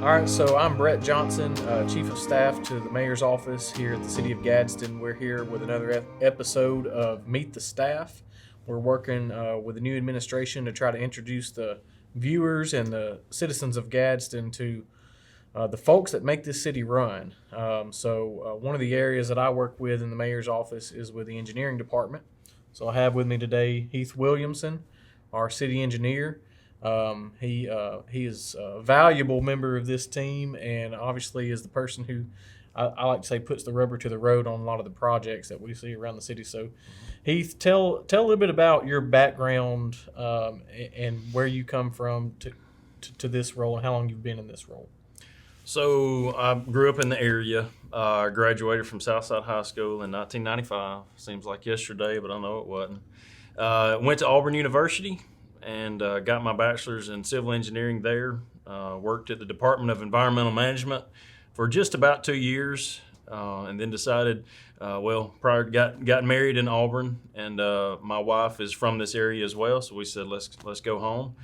All right, so I'm Brett Johnson, Chief of Staff to the Mayor's Office here at the City of Gadsden. We're here with another episode of Meet the Staff. We're working with the new administration to try to introduce the viewers and the citizens of Gadsden to the folks that make this city run. So one of the areas that I work with in the Mayor's Office is with the engineering department. So I have with me today Heath Williamson, our city engineer. He is a valuable member of this team, and obviously is the person who I like to say puts the rubber to the road on a lot of the projects that we see around the city. So, Heath, tell a little bit about your background and where you come from to this role, and how long you've been in this role. So I grew up in the area. I graduated from Southside High School in 1995. Seems like yesterday, but I know it wasn't. Went to Auburn University and got my bachelor's in civil engineering there. Worked at the Department of Environmental Management for just about 2 years, and then decided, got married in Auburn, and my wife is from this area as well, so we said let's go home,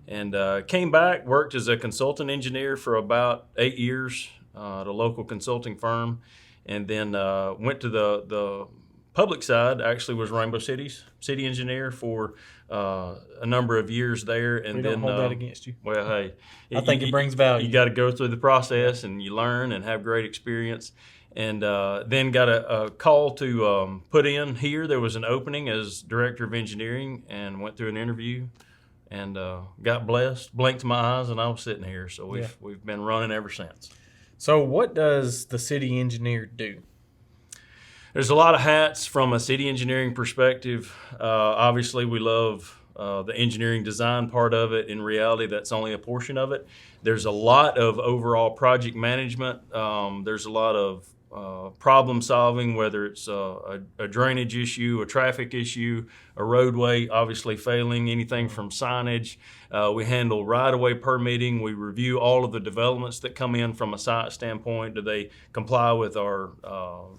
and came back, worked as a consultant engineer for about 8 years at a local consulting firm, and then went to the public side. Actually was Rainbow City's city engineer for a number of years there, and we then don't hold that against you. Well, hey, I think it brings value. You got to go through the process, and you learn and have great experience. And then got a call to put in here. There was an opening as director of engineering, and went through an interview, and got blessed. Blinked my eyes, and I was sitting here. So we've been running ever since. So what does the city engineer do? There's a lot of hats from a city engineering perspective. Obviously, we love the engineering design part of it. In reality, that's only a portion of it. There's a lot of overall project management. There's a lot of problem solving, whether it's a drainage issue, a traffic issue, a roadway obviously failing, anything from signage. We handle right-of-way permitting. We review all of the developments that come in from a site standpoint. Do they comply with our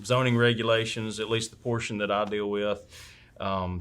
zoning regulations, at least the portion that I deal with?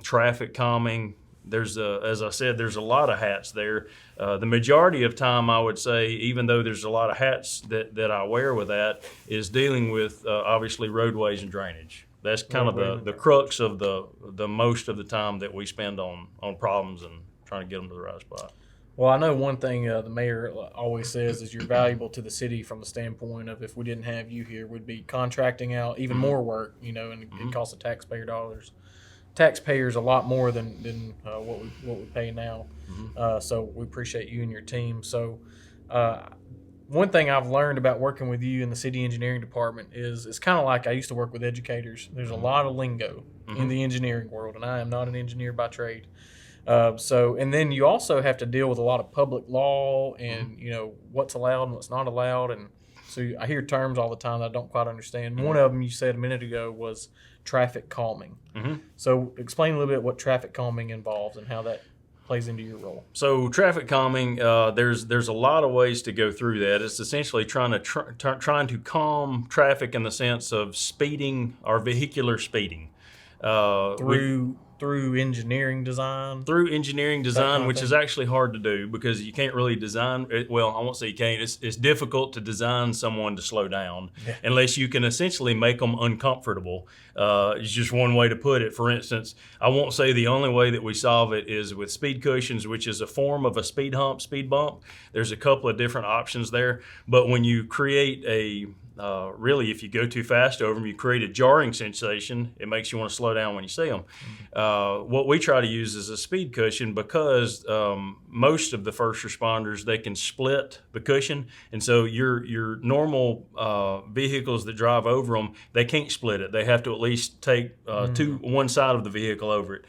Traffic calming. As I said, there's a lot of hats there. The majority of time, I would say, even though there's a lot of hats that I wear with that, is dealing with obviously roadways and drainage. That's kind of the crux of the most of the time that we spend on problems and trying to get them to the right spot. Well, I know one thing the mayor always says is you're valuable to the city from the standpoint of if we didn't have you here, we'd be contracting out even more work, and it costs the taxpayers a lot more than what we pay now. So we appreciate you and your team. So one thing I've learned about working with you in the city engineering department is it's kind of like I used to work with educators. There's a lot of lingo in the engineering world, and I am not an engineer by trade. And then you also have to deal with a lot of public law and what's allowed and what's not allowed, and so I hear terms all the time that I don't quite understand. One of them you said a minute ago was traffic calming. So explain a little bit what traffic calming involves and how that plays into your role. So traffic calming, there's a lot of ways to go through that. It's essentially trying to calm traffic in the sense of speeding or vehicular speeding. Through engineering design? Through engineering design, which is actually hard to do because you can't really design it. Well, I won't say you can't. It's difficult to design someone to slow down unless you can essentially make them uncomfortable. It's just one way to put it. For instance, I won't say the only way that we solve it is with speed cushions, which is a form of a speed bump. There's a couple of different options there. But when you create if you go too fast over them, you create a jarring sensation. It makes you want to slow down when you see them. What we try to use is a speed cushion because most of the first responders, they can split the cushion. And so your normal vehicles that drive over them, they can't split it. They have to at least take one side of the vehicle over it.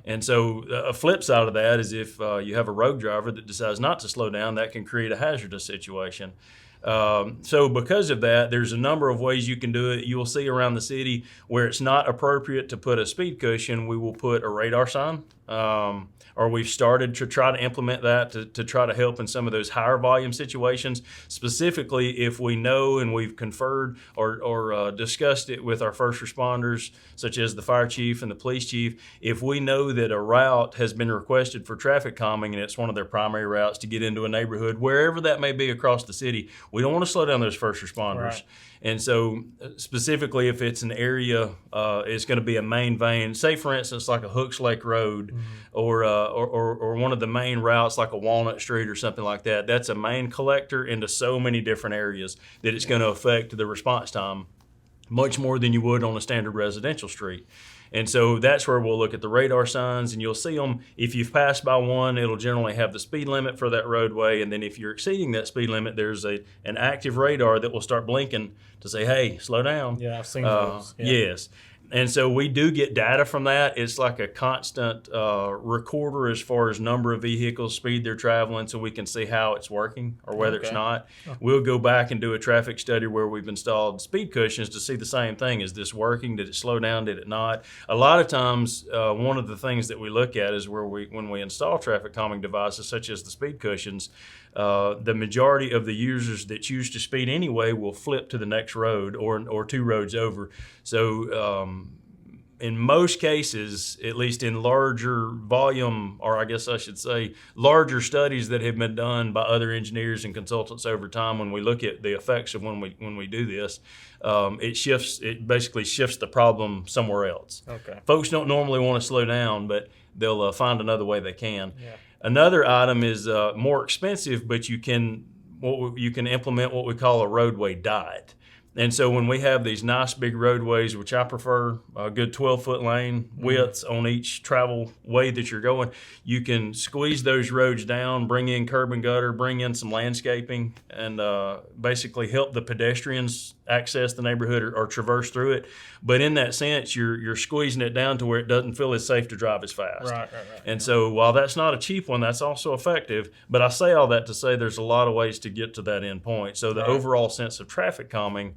And so a flip side of that is if you have a road driver that decides not to slow down, that can create a hazardous situation. So because of that, there's a number of ways you can do it. You will see around the city where it's not appropriate to put a speed cushion, we will put a radar sign or we've started to try to implement that to try to help in some of those higher volume situations. Specifically, if we know and we've conferred or discussed it with our first responders, such as the fire chief and the police chief, if we know that a route has been requested for traffic calming and it's one of their primary routes to get into a neighborhood, wherever that may be across the city, we don't want to slow down those first responders. Right. And so specifically if it's an area, it's going to be a main vein, say for instance like a Hooks Lake Road, or one of the main routes like a Walnut Street or something like that. That's a main collector into so many different areas that it's going to affect the response time much more than you would on a standard residential street. And so that's where we'll look at the radar signs, and you'll see them. If you've passed by one, it'll generally have the speed limit for that roadway. And then if you're exceeding that speed limit, there's an active radar that will start blinking to say, hey, slow down. Yeah, I've seen those. Yeah. Yes. And so we do get data from that. It's like a constant recorder as far as number of vehicles, speed they're traveling, so we can see how it's working or whether it's not. We'll go back and do a traffic study where we've installed speed cushions to see the same thing. Is this working? Did it slow down? Did it not? A lot of times, one of the things that we look at is when we install traffic calming devices, such as the speed cushions, the majority of the users that choose to speed anyway will flip to the next road or two roads over. So in most cases, at least in larger volume, or I guess I should say larger studies that have been done by other engineers and consultants over time, when we look at the effects of when we do this, it basically shifts the problem somewhere else. Okay. Folks don't normally want to slow down, but they'll find another way they can. Yeah. Another item is more expensive, but you can implement what we call a roadway diet. And so when we have these nice big roadways, which I prefer, a good 12-foot lane widths on each travel way that you're going, you can squeeze those roads down, bring in curb and gutter, bring in some landscaping, and basically help the pedestrians access the neighborhood or traverse through it. But in that sense, you're squeezing it down to where it doesn't feel as safe to drive as fast. Right. And so while that's not a cheap one, that's also effective. But I say all that to say there's a lot of ways to get to that end point. So the overall sense of traffic calming,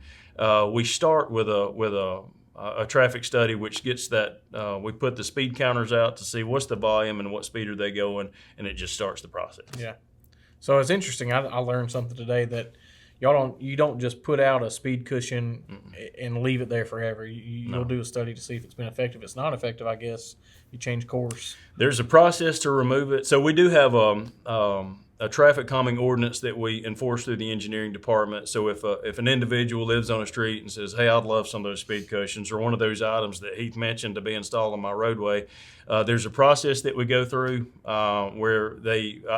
we start with a traffic study, which gets that we put the speed counters out to see what's the volume and what speed are they going, and it just starts the process. Yeah. So it's interesting. I learned something today that you don't just put out a speed cushion and leave it there forever. You'll do a study to see if it's been effective. If it's not effective, I guess you change course. There's a process to remove it. So we do have a traffic calming ordinance that we enforce through the engineering department. So if an individual lives on a street and says, hey, I'd love some of those speed cushions or one of those items that Heath mentioned to be installed on my roadway, there's a process that we go through where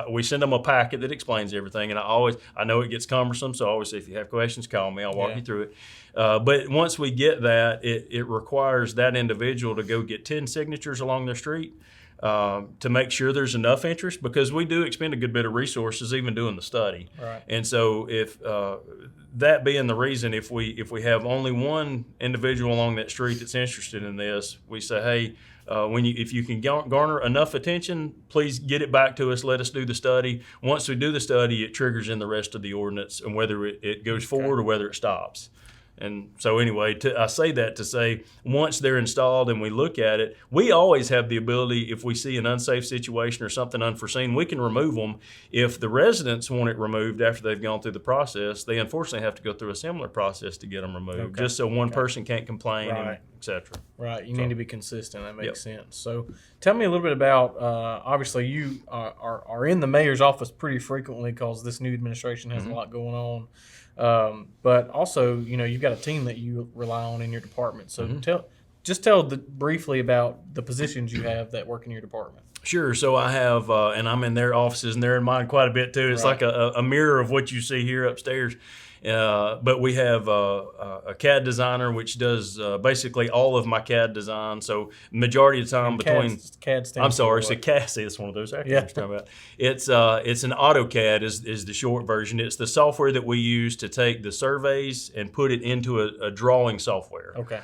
we send them a packet that explains everything. And I know it gets cumbersome, so I always say, if you have questions, call me. I'll walk you through it. But once we get that, it requires that individual to go get 10 signatures along their street to make sure there's enough interest, because we do expend a good bit of resources even doing the study. Right. And so if that being the reason, if we have only one individual along that street that's interested in this, we say, hey, if you can garner enough attention, please get it back to us. Let us do the study. Once we do the study, it triggers in the rest of the ordinance, and whether it goes forward or whether it stops. And so anyway, I say that to say, once they're installed and we look at it, we always have the ability, if we see an unsafe situation or something unforeseen, we can remove them. If the residents want it removed after they've gone through the process, they unfortunately have to go through a similar process to get them removed, just so one person can't complain, et cetera. Right. You need to be consistent. That makes sense. So tell me a little bit about, obviously you are in the mayor's office pretty frequently because this new administration has a lot going on. But also, you've got a team that you rely on in your department. So tell briefly about the positions you have that work in your department. Sure. So I have, and I'm in their offices, and they're in mine quite a bit too. It's like a mirror of what you see here upstairs. But we have a CAD designer, which does basically all of my CAD design. So majority of the time CAD I'm sorry, so CAD. See, it's one of those acronyms you're talking about. It's an AutoCAD is the short version. It's the software that we use to take the surveys and put it into a drawing software. Okay.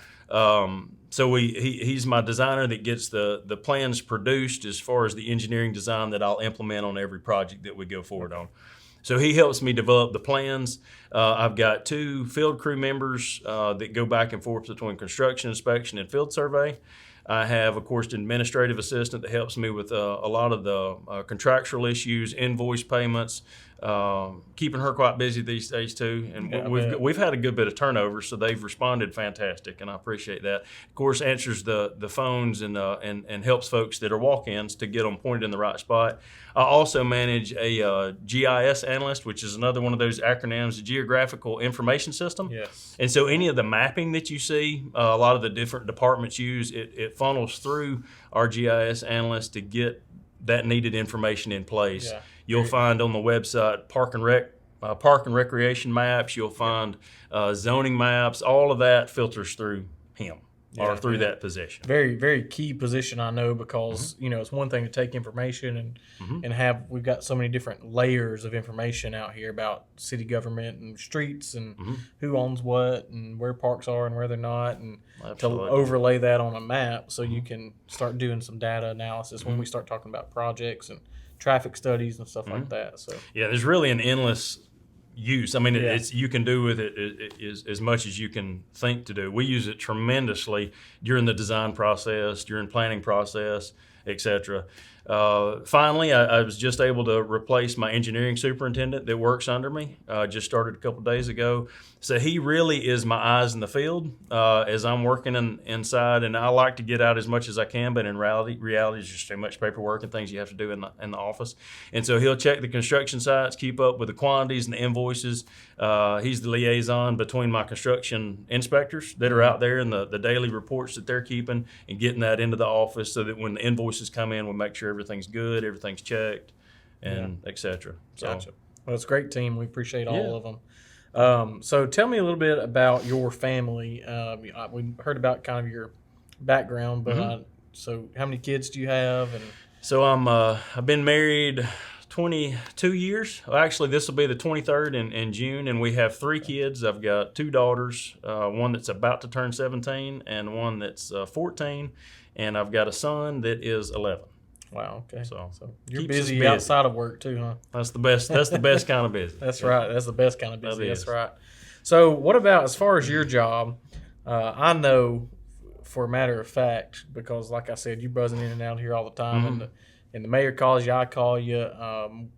So he's my designer that gets the plans produced as far as the engineering design that I'll implement on every project that we go forward on. So he helps me develop the plans. I've got 2 field crew members that go back and forth between construction inspection and field survey. I have, of course, an administrative assistant that helps me with a lot of the contractual issues, invoice payments, keeping her quite busy these days too. And we've had a good bit of turnover, so they've responded fantastic, and I appreciate that. Of course, answers the phones and helps folks that are walk-ins to get them pointed in the right spot. I also manage a GIS analyst, which is another one of those acronyms, the Geographical Information System. Yes. And so any of the mapping that you see, a lot of the different departments use, it funnels through our GIS analyst to get that needed information in place. Yeah. You'll find on the website park and recreation maps. You'll find zoning maps. All of that filters through him. Or through that position. Very, very key position, I know, because it's one thing to take information and we've got so many different layers of information out here about city government and streets and who owns what and where parks are and where they're not, and to overlay that on a map so you can start doing some data analysis when we start talking about projects and traffic studies and stuff like that. So there's really an endless use. I mean, it's you can do with it as much as you can think to do. We use it tremendously during the design process, during planning process, etc. Finally, I was just able to replace my engineering superintendent that works under me. Just started a couple days ago. So he really is my eyes in the field as I'm working inside, and I like to get out as much as I can, but in reality is just too much paperwork and things you have to do in the office. And so he'll check the construction sites, keep up with the quantities and the invoices. He's the liaison between my construction inspectors that are out there and the daily reports that they're keeping and getting that into the office so that when the invoices come in, we'll make sure everything's good, everything's checked, and etc. So, gotcha. Well, it's a great team. We appreciate all of them. So tell me a little bit about your family. We heard about kind of your background, but so how many kids do you have? And so I've been married 22 years. Well, actually, this will be the 23rd in June, and we have 3 kids. I've got 2 daughters, one that's about to turn 17 and one that's 14, and I've got a son that is 11. Wow. Okay. So you're busy outside of work too, huh? That's the best. That's the best kind of busy. That's right. That's the best kind of busy. That's right. So what about as far as your job? I know for a matter of fact, because like I said, you're buzzing in and out here all the time, and the mayor calls you, I call you.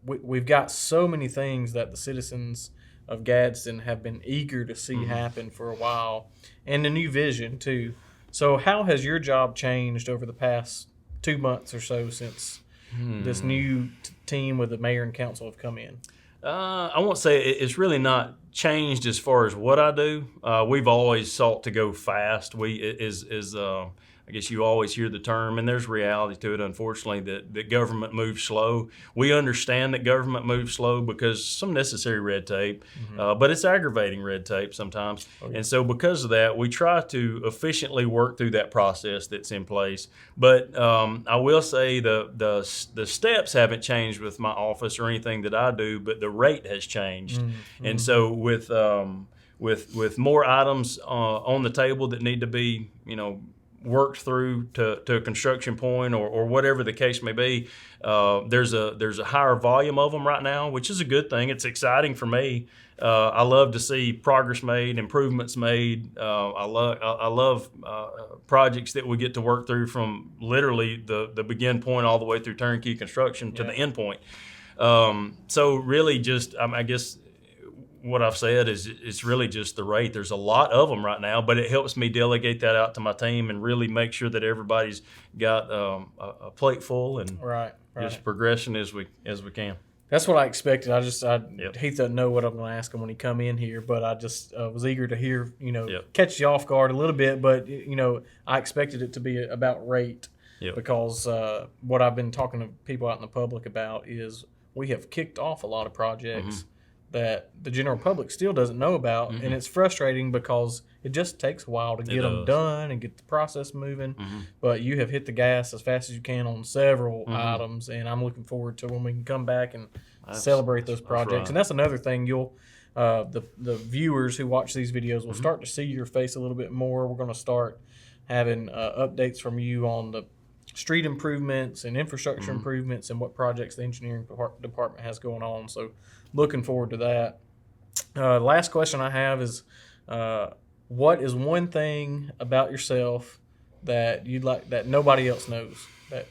We've got so many things that the citizens of Gadsden have been eager to see happen for a while, and a new vision too. So how has your job changed over the past 2 months or so since this new team with the mayor and council have come in? I won't say it's really not changed as far as what I do. We've always sought to go fast. I guess you always hear the term, and there's reality to it, unfortunately, that government moves slow. We understand that government moves slow because some necessary red tape, but it's aggravating red tape sometimes. And so because of that, we try to efficiently work through that process that's in place. But I will say the steps haven't changed with my office or anything that I do, but the rate has changed. And so with more items on the table that need to be, worked through to a construction point or whatever the case may be, there's a higher volume of them right now, which is a good thing. It's exciting for me. I love to see progress made, improvements made. I love projects that we get to work through from literally the begin point all the way through turnkey construction to the end point. So really just, I guess, what I've said is it's really just the rate. There's a lot of them right now, but it helps me delegate that out to my team and really make sure that everybody's got a plate full and just progression as we can. That's what I expected. Heath doesn't know what I'm going to ask him when he come in here, but I just was eager to hear, catch you off guard a little bit. But I expected it to be about rate because what I've been talking to people out in the public about is we have kicked off a lot of projects that the general public still doesn't know about, and it's frustrating because it just takes a while to get them done and get the process moving. But you have hit the gas as fast as you can on several items, and I'm looking forward to when we can come back and celebrate those projects. Right. And that's another thing the viewers who watch these videos will start to see your face a little bit more. We're going to start having updates from you on the street improvements and infrastructure improvements and what projects the engineering department has going on. So looking forward to that. Last question I have is, what is one thing about yourself that you'd like that nobody else knows,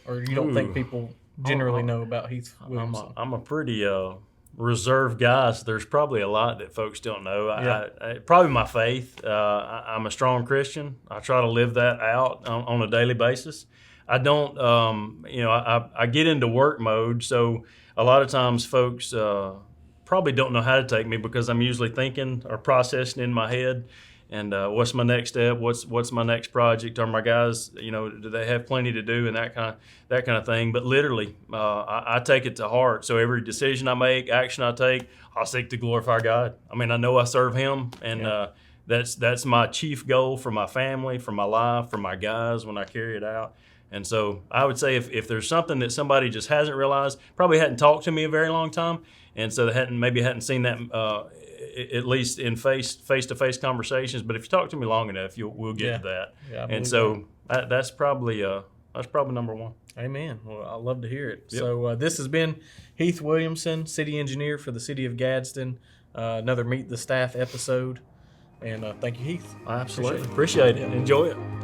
or you don't think people generally know about Heath Williamson? I'm a pretty reserved guy, so there's probably a lot that folks don't know. Yeah. Probably my faith. I'm a strong Christian. I try to live that out on a daily basis. I don't, I get into work mode, so a lot of times folks probably don't know how to take me because I'm usually thinking or processing in my head. And what's my next step? What's my next project? Are my guys, do they have plenty to do and that kind of thing? But literally, I take it to heart. So every decision I make, action I take, I'll seek to glorify God. I mean, I know I serve Him, and that's my chief goal for my family, for my life, for my guys when I carry it out. And so I would say if there's something that somebody just hasn't realized, probably hadn't talked to me a very long time, and so they hadn't seen that. At least in face-to-face conversations, but if you talk to me long enough, we'll get to that. Yeah, and so that's probably number one. Amen. Well, I love to hear it. Yep. So this has been Heath Williamson, city engineer for the city of Gadsden. Another Meet the Staff episode, and thank you, Heath. Absolutely appreciate it. Enjoy it.